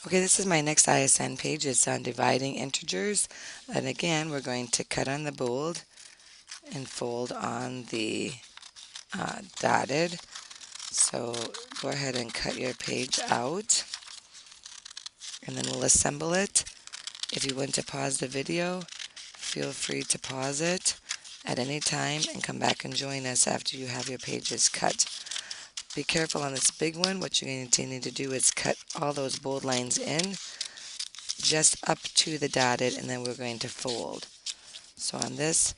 Okay, this is my next ISN page. It's on dividing integers. And again, we're going to cut on the bold and fold on the dotted. So go ahead and cut your page out, and then we'll assemble it. If you want to pause the video, feel free to pause it at any time and come back and join us after you have your pages cut. Be careful on this big one. What you're going to need to do is cut all those bold lines in just up to the dotted, and then we're going to fold. So on this,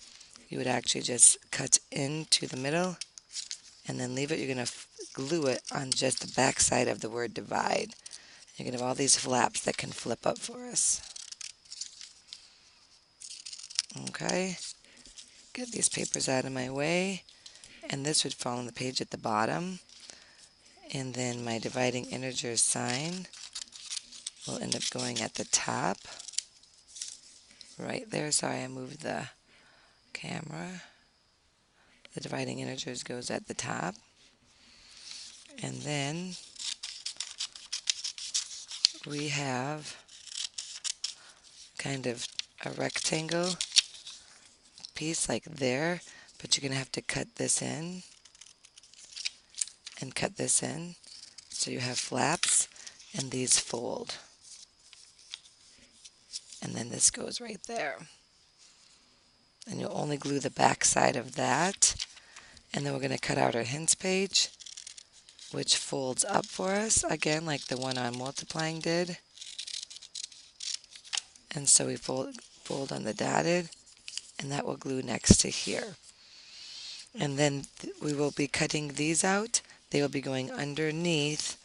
you would actually just cut into the middle and then leave it. You're going to glue it on just the back side of the word divide. You're going to have all these flaps that can flip up for us. Okay, get these papers out of my way, and this would fall on the page at the bottom. And then my dividing integers sign will end up going at the top. Right there, sorry I moved the camera. The dividing integers goes at the top. And then we have kind of a rectangle piece like there, but you're going to have to cut this in and cut this in. So you have flaps and these fold. And then this goes right there. And you'll only glue the back side of that. And then we're going to cut out our hints page, which folds up for us, again, like the one on multiplying did. And so we fold on the dotted, and that will glue next to here. And then we will be cutting these out. They will be going underneath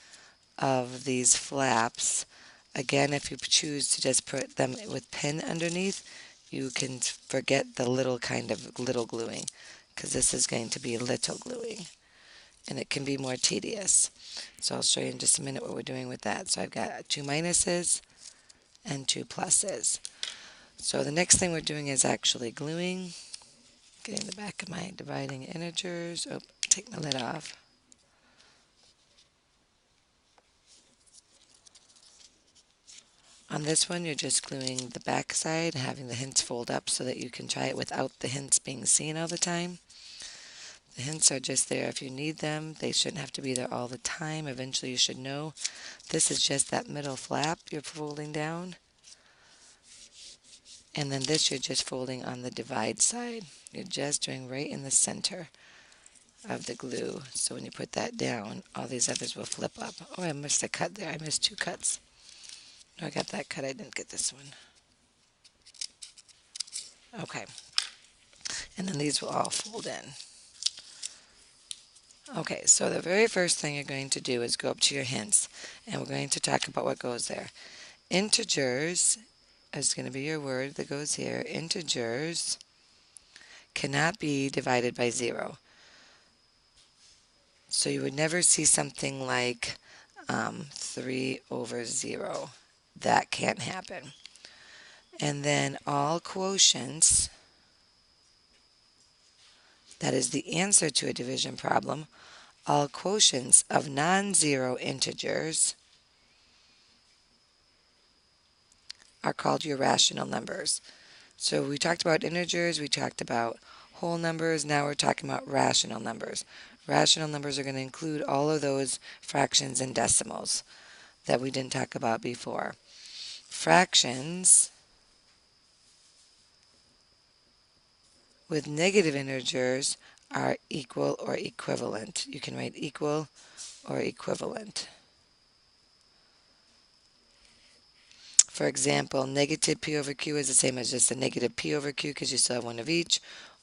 of these flaps. Again, if you choose to just put them with pin underneath, you can forget the little kind of little gluing, because this is going to be little gluing, and it can be more tedious. So I'll show you in just a minute what we're doing with that. So I've got 2 minuses and 2 pluses. So the next thing we're doing is actually gluing. Getting the back of my dividing integers. Oh, take my lid off. On this one, you're just gluing the back side, having the hints fold up so that you can try it without the hints being seen all the time. The hints are just there if you need them. They shouldn't have to be there all the time. Eventually you should know. This is just that middle flap you're folding down. And then this you're just folding on the divide side. You're just doing right in the center of the glue. So when you put that down, all these others will flip up. Oh, I missed a cut there. I missed 2 cuts. No, I got that cut. I didn't get this one. Okay. And then these will all fold in. Okay, so the very first thing you're going to do is go up to your hints, and we're going to talk about what goes there. Integers is going to be your word that goes here. Integers cannot be divided by 0. So you would never see something like 3 over 0. That can't happen. And then all quotients, that is the answer to a division problem, all quotients of non-zero integers are called your rational numbers. So we talked about integers, we talked about whole numbers, now we're talking about rational numbers. Rational numbers are going to include all of those fractions and decimals that we didn't talk about before. Fractions with negative integers are equal or equivalent. You can write equal or equivalent. For example, negative p over q is the same as just a negative p over q because you still have one of each,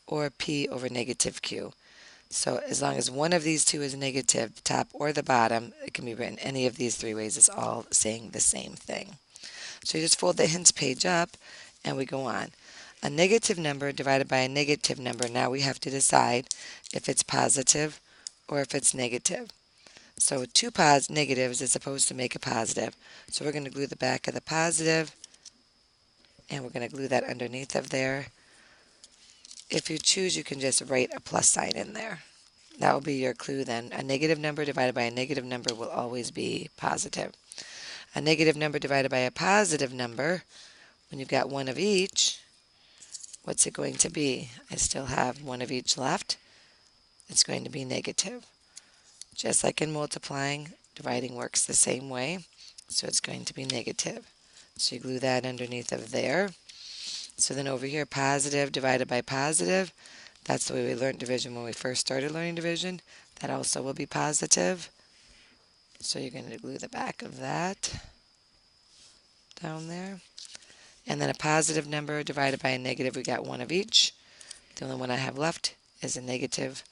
or p over negative q. So as long as one of these two is negative, the top or the bottom, it can be written any of these 3 ways. It's all saying the same thing. So you just fold the hints page up and we go on. A negative number divided by a negative number, now we have to decide if it's positive or if it's negative. So 2 negatives is supposed to make a positive. So we're going to glue the back of the positive, and we're going to glue that underneath of there. If you choose, you can just write a plus sign in there. That will be your clue then. A negative number divided by a negative number will always be positive. A negative number divided by a positive number, when you've got one of each, what's it going to be? I still have one of each left. It's going to be negative. Just like in multiplying, dividing works the same way. So it's going to be negative. So you glue that underneath of there. So then over here, positive divided by positive. That's the way we learned division when we first started learning division. That also will be positive. So you're going to glue the back of that down there. And then a positive number divided by a negative, we got one of each. The only one I have left is a negative.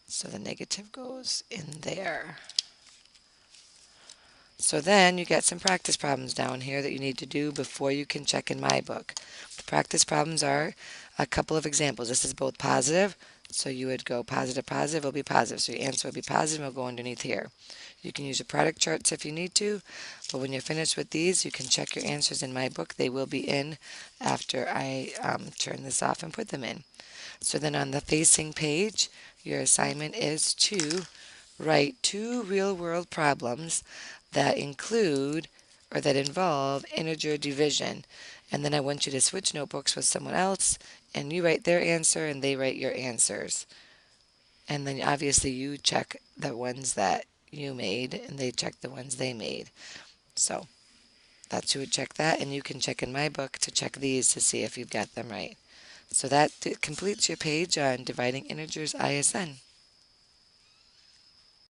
So the negative goes in there. So then you get some practice problems down here that you need to do before you can check in my book. The practice problems are a couple of examples. This is both positive, so you would go positive, positive, will be positive. So your answer will be positive and will go underneath here. You can use your product charts if you need to, but when you're finished with these, you can check your answers in my book. They will be in after I turn this off and put them in. So then on the facing page, your assignment is to write 2 real-world problems that include or that involve integer division. And then I want you to switch notebooks with someone else, and you write their answer and they write your answers. And then obviously you check the ones that you made and they check the ones they made. So that's who would check that, and you can check in my book to check these to see if you've got them right. So that completes your page on dividing integers ISN.